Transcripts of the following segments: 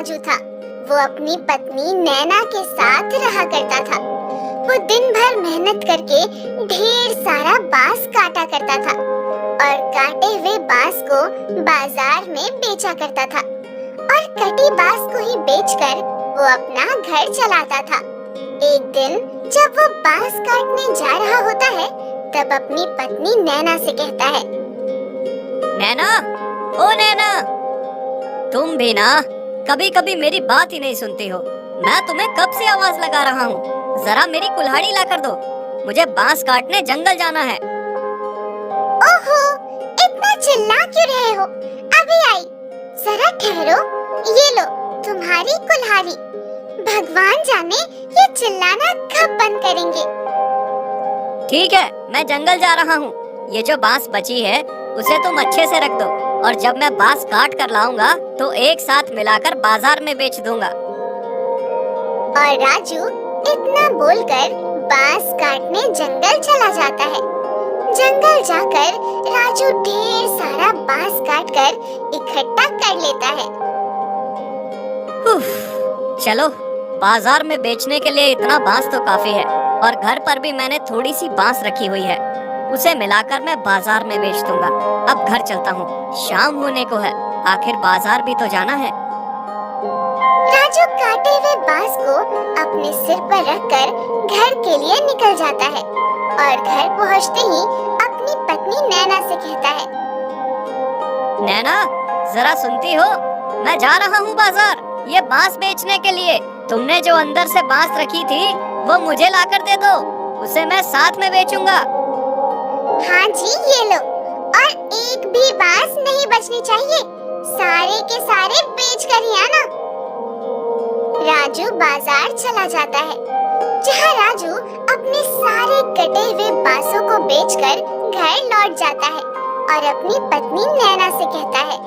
राजू था। वो अपनी पत्नी नैना के साथ रहा करता था। वो दिन भर मेहनत करके ढेर सारा बांस काटा करता था और काटे हुए बांस को बाजार में बेचा करता था और कटी बांस को ही बेचकर वो अपना घर चलाता था। एक दिन जब वो बांस काटने जा रहा होता है तब अपनी पत्नी नैना से कहता है, नैना, ओ नैना, तुम भी ना कभी कभी मेरी बात ही नहीं सुनती हो। मैं तुम्हें कब से आवाज लगा रहा हूँ, जरा मेरी कुल्हाड़ी ला कर दो, मुझे बांस काटने जंगल जाना है। ओहो, इतना चिल्ला क्यों रहे हो? अभी आई, जरा ठहरो, ये लो तुम्हारी कुल्हाड़ी। भगवान जाने ये चिल्लाना कब बंद करेंगे। ठीक है, मैं जंगल जा रहा हूँ। ये जो बांस बची है उसे तुम अच्छे से रख दो और जब मैं बांस काट कर लाऊंगा तो एक साथ मिलाकर बाजार में बेच दूंगा। और राजू इतना बोलकर बांस काटने जंगल चला जाता है। जंगल जाकर राजू ढेर सारा बांस काटकर इकट्ठा कर लेता है। चलो, बाजार में बेचने के लिए इतना बांस तो काफी है और घर पर भी मैंने थोड़ी सी बांस रखी हुई है, उसे मिलाकर मैं बाजार में बेच दूंगा। अब घर चलता हूँ, शाम होने को है, आखिर बाजार भी तो जाना है। राजू काटे हुए बांस को अपने सिर पर रखकर घर के लिए निकल जाता है और घर पहुँचते ही अपनी पत्नी नैना से कहता है, नैना, जरा सुनती हो? मैं जा रहा हूँ बाजार ये बांस बेचने के लिए। तुमने जो अंदर से बांस रखी थी वो मुझे लाकर दे दो, उसे मैं साथ में बेचूंगा। हाँ जी, ये लो, और एक भी बांस नहीं बचनी चाहिए, सारे के सारे बेच कर ही आना। राजू बाजार चला जाता है, जहाँ राजू अपने सारे कटे हुए बांसों को बेचकर घर लौट जाता है और अपनी पत्नी नैना से कहता है,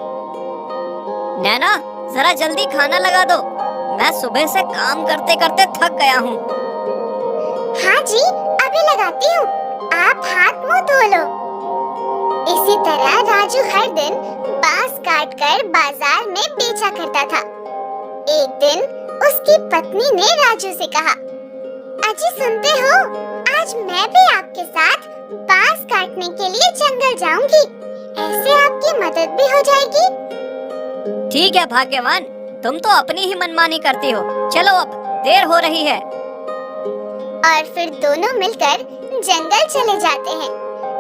नैना, जरा जल्दी खाना लगा दो, मैं सुबह से काम करते करते थक गया हूँ। हाँ जी, अभी लगाती हूँ, आप हाथ मुंह धो लो। इसी तरह राजू हर दिन बांस काटकर बाजार में बेचा करता था। एक दिन उसकी पत्नी ने राजू से कहा, अजी सुनते हो, आज मैं भी आपके साथ बांस काटने के लिए जंगल जाऊंगी, ऐसे आपकी मदद भी हो जाएगी। ठीक है भाग्यवान, तुम तो अपनी ही मनमानी करती हो, चलो अब देर हो रही है। और फिर दोनों मिलकर जंगल चले जाते हैं,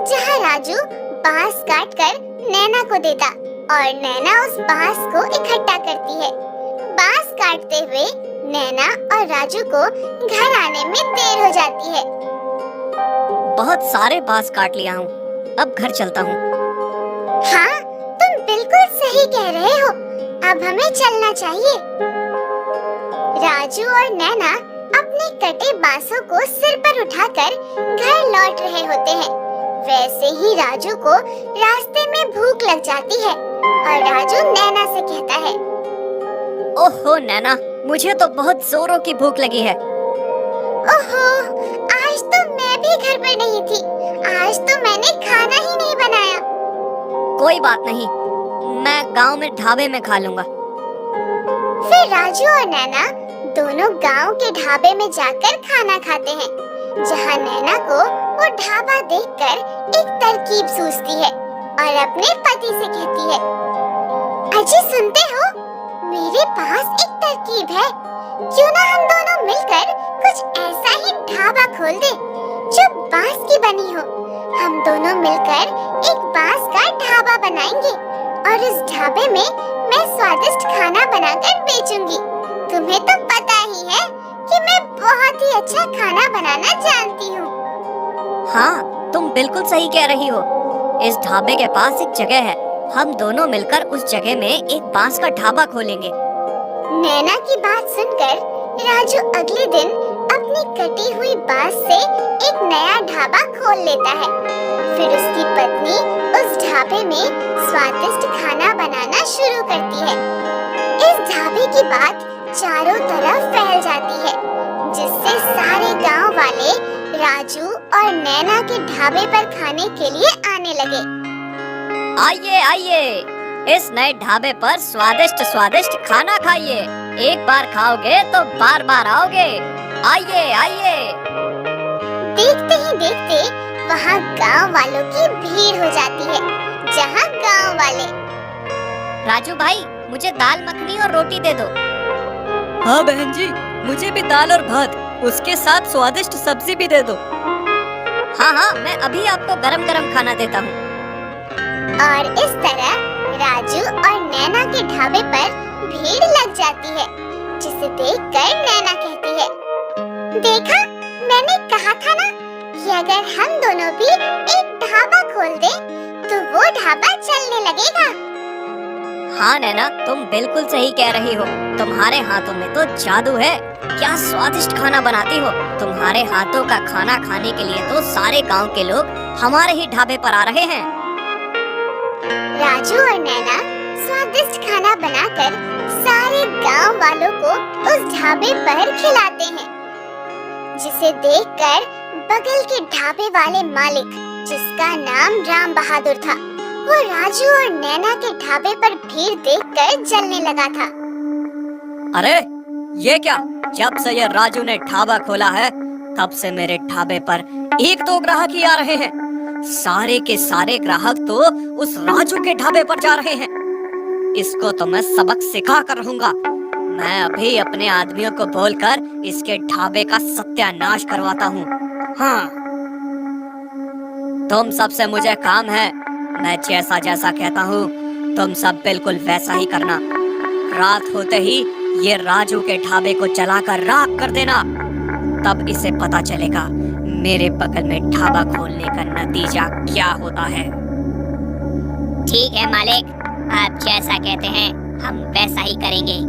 जहाँ राजू बांस काटकर नैना को देता और नैना उस बांस को इकट्ठा करती है। बांस काटते हुए नैना और राजू को घर आने में देर हो जाती है। बहुत सारे बांस काट लिया हूँ, अब घर चलता हूँ। हाँ, तुम बिल्कुल सही कह रहे हो, अब हमें चलना चाहिए। राजू और नैना अपने कटे बांसों को सिर पर उठाकर घर लौट रहे होते हैं। वैसे ही राजू को रास्ते में भूख लग जाती है और राजू नैना से कहता है, ओहो नैना, मुझे तो बहुत जोरों की भूख लगी है। ओहो, आज तो मैं भी घर पर नहीं थी, आज तो मैंने खाना ही नहीं बनाया। कोई बात नहीं, मैं गांव में ढाबे में खा लूंगा। फिर राजू और नैना दोनों गांव के ढाबे में जाकर खाना खाते हैं, जहां नैना को वो ढाबा देखकर एक तरकीब सूझती है और अपने पति से कहती है, अजी सुनते हो, मेरे पास एक तरकीब है, क्यों ना हम दोनों मिलकर कुछ ऐसा ही ढाबा खोल दे जो बांस की बनी हो। हम दोनों मिलकर एक बांस का ढाबा बनाएंगे और इस ढाबे में मैं स्वादिष्ट खाना बनाकर बेचूंगी। तुम्हें तो पता ही है कि मैं बहुत ही अच्छा खाना बनाना जानती हूँ। हाँ, तुम बिल्कुल सही कह रही हो। इस ढाबे के पास एक जगह है, हम दोनों मिलकर उस जगह में एक बांस का ढाबा खोलेंगे। नैना की बात सुनकर राजू अगले दिन अपनी कटी हुई बांस से एक नया ढाबा खोल लेता है। फिर उसकी पत्नी उस ढाबे में स्वादिष्ट खाना बनाना शुरू करती है। इस ढाबे की बात चारों तरफ फैल जाती है, जिससे सारे गांव वाले राजू और नैना के ढाबे पर खाने के लिए आने लगे। आइए आइए, इस नए ढाबे पर स्वादिष्ट स्वादिष्ट खाना खाइए। एक बार खाओगे तो बार बार आओगे। आइए आइए। देखते ही देखते वहाँ गांव वालों की भीड़ हो जाती है, जहाँ गांव वाले, राजू भाई, मुझे दाल मखनी और रोटी दे दो। हाँ बहन जी, मुझे भी दाल और भात, उसके साथ स्वादिष्ट सब्जी भी दे दो। हाँ हाँ, मैं अभी आपको गरम गरम खाना देता हूँ। और इस तरह राजू और नैना के ढाबे पर भीड़ लग जाती है, जिसे देखकर नैना कहती है, देखा, मैंने कहा था ना कि अगर हम दोनों भी एक ढाबा खोल दें, तो वो ढाबा चलने लगेगा। हाँ नैना, तुम बिल्कुल सही कह रही हो। तुम्हारे हाथों में तो जादू है। क्या स्वादिष्ट खाना बनाती हो। तुम्हारे हाथों का खाना खाने के लिए तो सारे गांव के लोग हमारे ही ढाबे पर आ रहे हैं। राजू और नैना स्वादिष्ट खाना बनाकर सारे गांव वालों को उस ढाबे पर खिलाते हैं, जिसे देखकर बगल के ढाबे वाले मालिक, जिसका नाम राम बहादुर था, वो राजू और नैना के ढाबे पर भीड़ देखकर जलने लगा था। अरे ये क्या, जब से ये राजू ने ढाबा खोला है तब से मेरे ढाबे पर एक दो ग्राहक ही आ रहे हैं। सारे के सारे ग्राहक तो उस राजू के ढाबे पर जा रहे हैं। इसको तो मैं सबक सिखा कर रहूंगा। मैं अभी अपने आदमियों को बोलकर इसके ढाबे का सत्यानाश करवाता हूँ। हाँ, तुम सबसे मुझे काम है। मैं जैसा जैसा कहता हूँ तुम सब बिल्कुल वैसा ही करना। रात होते ही ये राजू के ढाबे को जलाकर राख कर देना, तब इसे पता चलेगा मेरे बगल में ढाबा खोलने का नतीजा क्या होता है। ठीक है मालिक, आप जैसा कहते हैं हम वैसा ही करेंगे।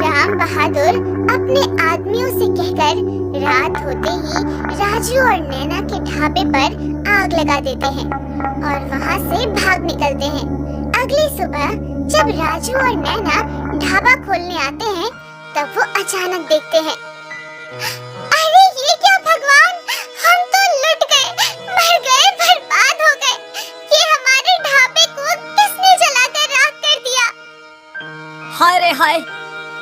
राम बहादुर अपने आदमियों से कहकर रात होते ही राजू और नैना के ढाबे पर आग लगा देते हैं और वहाँ से भाग निकलते हैं। अगली सुबह जब राजू और नैना ढाबा खोलने आते हैं, तब वो अचानक देखते हैं, अरे ये क्या भगवान, हम तो लुट गए, मर गए, बर्बाद हो गए। ये हमारे ढाबे को किसने जलाकर राख कर दिया? हाय रे हाय,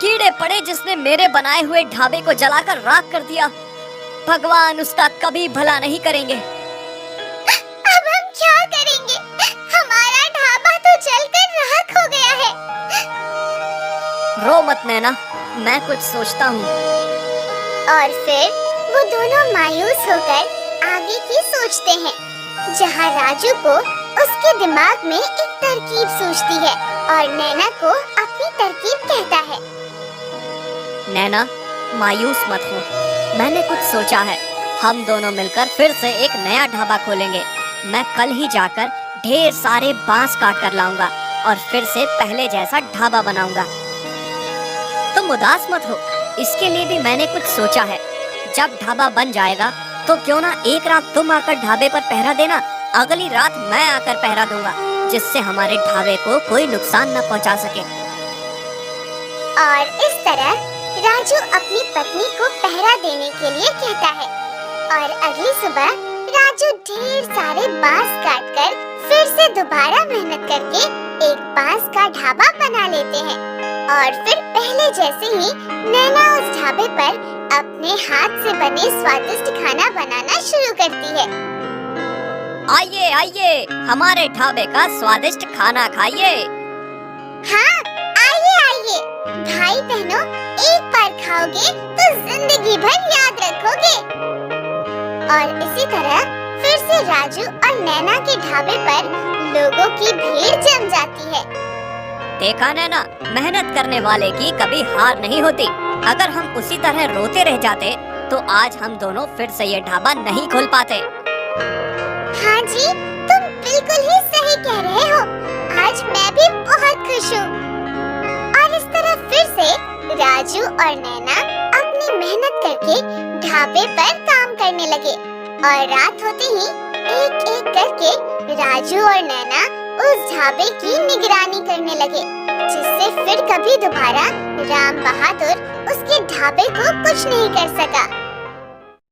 कीड़े पड़े जिसने मेरे बनाए हुए ढाबे को जलाकर राख कर दिया। भगवान उसका कभी भला नहीं करेंगे। अब हम क्या करेंगे? हमारा ढाबा तो जलकर राख हो गया है। रो मत नैना, मैं कुछ सोचता हूँ। और फिर वो दोनों मायूस होकर आगे की सोचते हैं, जहाँ राजू को उसके दिमाग में एक तरकीब सूझती है और नैना को अपनी तरकीब कहता है। नैना, मायूस मत हो, मैंने कुछ सोचा है। हम दोनों मिलकर फिर से एक नया ढाबा खोलेंगे। मैं कल ही जाकर ढेर सारे बांस काट कर लाऊंगा और फिर से पहले जैसा ढाबा बनाऊंगा। तुम उदास मत हो, इसके लिए भी मैंने कुछ सोचा है। जब ढाबा बन जाएगा तो क्यों ना एक रात तुम आकर ढाबे पर पहरा देना, अगली रात मैं आकर पहरा दूंगा, जिससे हमारे ढाबे को कोई नुकसान न पहुंचा सके। और इस तरह राजू अपनी पत्नी को पहरा देने के लिए कहता है और अगली सुबह राजू ढेर सारे बांस काटकर फिर से दोबारा मेहनत करके एक बांस का ढाबा बना लेते हैं और फिर पहले जैसे ही नैना उस ढाबे पर अपने हाथ से बने स्वादिष्ट खाना बनाना शुरू करती है। आइए आइए, हमारे ढाबे का स्वादिष्ट खाना खाइए। हाँ, आइए आइए, भाई बहनों, एक बार खाओगे तो जिंदगी भर याद रखोगे। और इसी तरह फिर से राजू और नैना के ढाबे पर लोगों की भीड़ जम जाती है। देखा नैना, मेहनत करने वाले की कभी हार नहीं होती। अगर हम उसी तरह रोते रह जाते तो आज हम दोनों फिर से ये ढाबा नहीं खोल पाते। हाँ जी, तुम बिल्कुल ही सही कह रहे हो। आज मैं भी बहुत खुश हूँ। और इस तरह फिर से राजू और नैना अपनी मेहनत करके ढाबे पर काम करने लगे और रात होते ही एक एक करके राजू और नैना उस ढाबे की निगरानी करने लगे, जिससे फिर कभी दोबारा राम बहादुर उसके ढाबे को कुछ नहीं कर सका।